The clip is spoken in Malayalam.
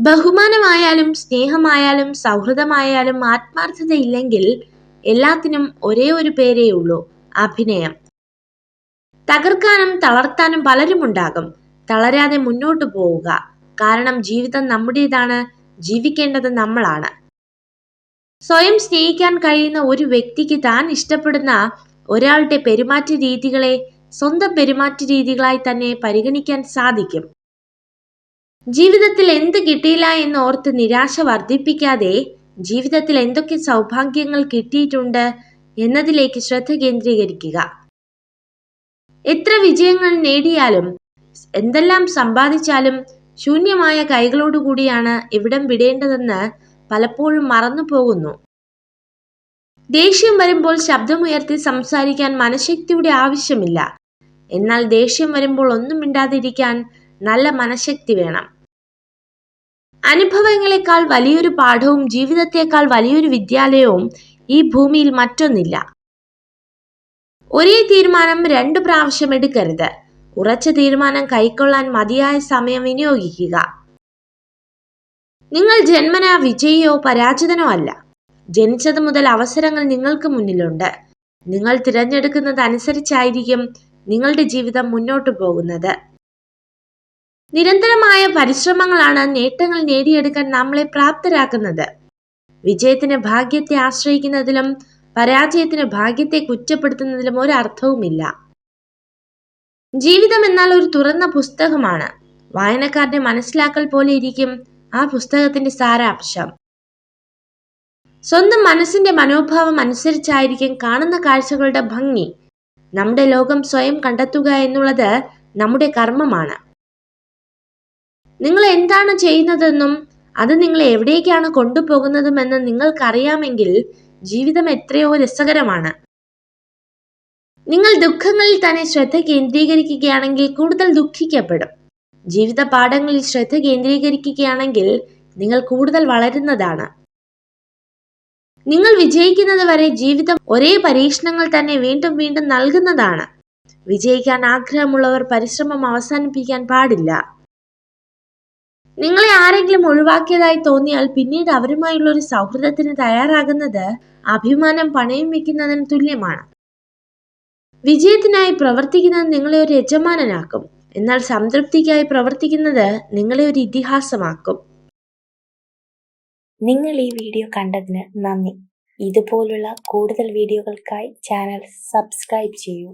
ബഹുമാനമായാലും സ്നേഹമായാലും സൗഹൃദമായാലും ആത്മാർത്ഥതയില്ലെങ്കിൽ എല്ലാത്തിനും ഒരേ ഒരു പേരേ ഉള്ളൂ: അഭിനയം. തകർക്കാനും തളർത്താനും പലരുമുണ്ടാകും. തളരാതെ മുന്നോട്ടു പോവുക. കാരണം ജീവിതം നമ്മുടേതാണ്, ജീവിക്കേണ്ടത് നമ്മളാണ്. സ്വയം സ്നേഹിക്കാൻ കഴിയുന്ന ഒരു വ്യക്തിക്ക് താൻ ഇഷ്ടപ്പെടുന്ന ഒരാളുടെ പെരുമാറ്റ രീതികളെ സ്വന്തം പെരുമാറ്റ രീതികളായി തന്നെ പരിഗണിക്കാൻ സാധിക്കും. ജീവിതത്തിൽ എന്ത് കിട്ടിയില്ല എന്ന് ഓർത്ത് നിരാശ വർദ്ധിപ്പിക്കാതെ ജീവിതത്തിൽ എന്തൊക്കെ സൗഭാഗ്യങ്ങൾ കിട്ടിയിട്ടുണ്ട് എന്നതിലേക്ക് ശ്രദ്ധ കേന്ദ്രീകരിക്കുക. എത്ര വിജയങ്ങൾ നേടിയാലും എന്തെല്ലാം സമ്പാദിച്ചാലും ശൂന്യമായ കൈകളോടുകൂടിയാണ് ഇവിടം വിടേണ്ടതെന്ന് പലപ്പോഴും മറന്നു പോകുന്നു. ദേഷ്യം വരുമ്പോൾ ശബ്ദമുയർത്തി സംസാരിക്കാൻ മനഃശക്തിയുടെ ആവശ്യമില്ല. എന്നാൽ ദേഷ്യം വരുമ്പോൾ ഒന്നും മിണ്ടാതിരിക്കാൻ നല്ല മനഃശക്തി വേണം. അനുഭവങ്ങളെക്കാൾ വലിയൊരു പാഠവും ജീവിതത്തെക്കാൾ വലിയൊരു വിദ്യാലയവും ഈ ഭൂമിയിൽ മറ്റൊന്നില്ല. ഒരേ തീരുമാനം 2 പ്രാവശ്യം എടുക്കരുത്. ഉറച്ച തീരുമാനം കൈക്കൊള്ളാൻ മതിയായ സമയം വിനിയോഗിക്കുക. നിങ്ങൾ ജന്മനാ വിജയിയോ പരാജിതനോ അല്ല. ജനിച്ചത് മുതൽ അവസരങ്ങൾ നിങ്ങൾക്ക് മുന്നിലുണ്ട്. നിങ്ങൾ തിരഞ്ഞെടുക്കുന്നത് അനുസരിച്ചായിരിക്കും നിങ്ങളുടെ ജീവിതം മുന്നോട്ടു പോകുന്നത്. നിരന്തരമായ പരിശ്രമങ്ങളാണ് നേട്ടങ്ങൾ നേടിയെടുക്കാൻ നമ്മളെ പ്രാപ്തരാക്കുന്നത്. വിജയത്തിന് ഭാഗ്യത്തെ ആശ്രയിക്കുന്നതിലും പരാജയത്തിന് ഭാഗ്യത്തെ കുറ്റപ്പെടുത്തുന്നതിലും ഒരർത്ഥവുമില്ല. ജീവിതം എന്നാൽ ഒരു തുറന്ന പുസ്തകമാണ്. വായനക്കാരന്റെ മനസ്സിലാക്കൽ പോലെ ഇരിക്കും ആ പുസ്തകത്തിന്റെ സാരാംശം. സ്വന്തം മനസ്സിന്റെ മനോഭാവം അനുസരിച്ചായിരിക്കും കാണുന്ന കാഴ്ചകളുടെ ഭംഗി. നമ്മുടെ ലോകം സ്വയം കണ്ടെത്തുക എന്നുള്ളത് നമ്മുടെ കർമ്മമാണ്. നിങ്ങൾ എന്താണ് ചെയ്യുന്നതെന്നും അത് നിങ്ങളെ എവിടേക്കാണ് കൊണ്ടുപോകുന്നതുമെന്ന് നിങ്ങൾക്കറിയാമെങ്കിൽ ജീവിതം എത്രയോ രസകരമാണ്. നിങ്ങൾ ദുഃഖങ്ങളിൽ തന്നെ ശ്രദ്ധ കേന്ദ്രീകരിക്കുകയാണെങ്കിൽ കൂടുതൽ ദുഃഖിക്കപ്പെടും. ജീവിത പാഠങ്ങളിൽ ശ്രദ്ധ കേന്ദ്രീകരിക്കുകയാണെങ്കിൽ നിങ്ങൾ കൂടുതൽ വളരുന്നതാണ്. നിങ്ങൾ വിജയിക്കുന്നത് വരെ ജീവിതം ഒരേ പരീക്ഷണങ്ങൾ തന്നെ വീണ്ടും വീണ്ടും നൽകുന്നതാണ്. വിജയിക്കാൻ ആഗ്രഹമുള്ളവർ പരിശ്രമം അവസാനിപ്പിക്കാൻ പാടില്ല. നിങ്ങളെ ആരെങ്കിലും ഒഴിവാക്കിയതായി തോന്നിയാൽ പിന്നീട് അവരുമായുള്ള ഒരു സൗഹൃദത്തിന് തയ്യാറാകുന്നത് അഭിമാനം പണയം വെക്കുന്നതിന് തുല്യമാണ്. വിജയത്തിനായി പ്രവർത്തിക്കുന്നത് നിങ്ങളെ ഒരു യജമാനനാക്കും. എന്നാൽ സംതൃപ്തിക്കായി പ്രവർത്തിക്കുന്നത് നിങ്ങളെ ഒരു ഇതിഹാസമാക്കും. നിങ്ങൾ ഈ വീഡിയോ കണ്ടതിന് നന്ദി. ഇതുപോലുള്ള കൂടുതൽ വീഡിയോകൾക്കായി ചാനൽ സബ്സ്ക്രൈബ് ചെയ്യൂ.